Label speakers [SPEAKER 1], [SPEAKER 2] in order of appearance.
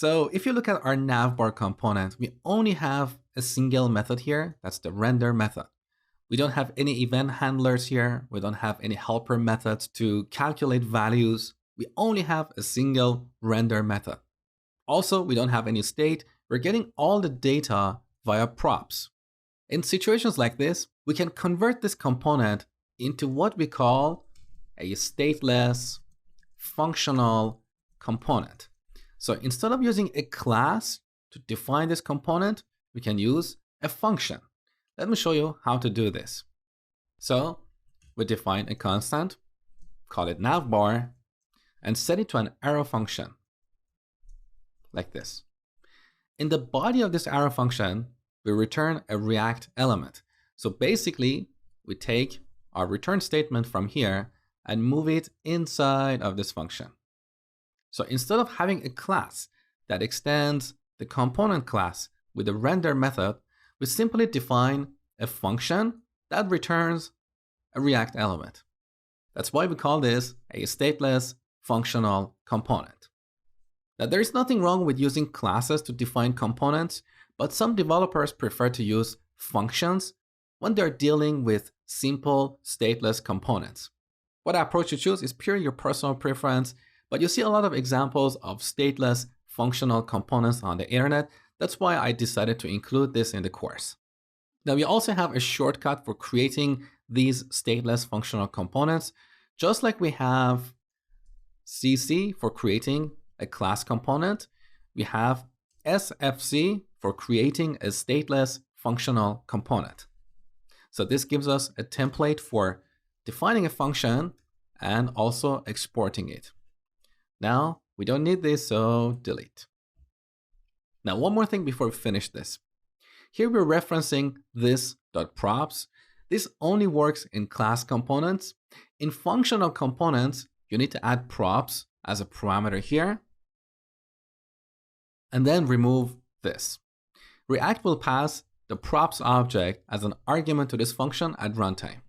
[SPEAKER 1] So if you look at our navbar component, we only have a single method here. That's the render method. We don't have any event handlers here. We don't have any helper methods to calculate values. We only have a single render method. Also, we don't have any state. We're getting all the data via props. In situations like this, we can convert this component into what we call a stateless functional component. So instead of using a class to define this component, we can use a function. Let me show you how to do this. So we define a constant, call it navbar, and set it to an arrow function like this. In the body of this arrow function, we return a React element. So basically, we take our return statement from here and move it inside of this function. So instead of having a class that extends the component class with a render method, we simply define a function that returns a React element. That's why we call this a stateless functional component. Now, there is nothing wrong with using classes to define components, but some developers prefer to use functions when they're dealing with simple stateless components. What approach you choose is purely your personal preference, but you see a lot of examples of stateless functional components on the internet. That's why I decided to include this in the course. Now, we also have a shortcut for creating these stateless functional components, just like we have CC for creating a class component. We have SFC for creating a stateless functional component. So this gives us a template for defining a function and also exporting it. Now, we don't need this, so delete. Now, one more thing before we finish this. Here we're referencing this.props. This only works in class components. In functional components, you need to add props as a parameter here, and then remove this. React will pass the props object as an argument to this function at runtime.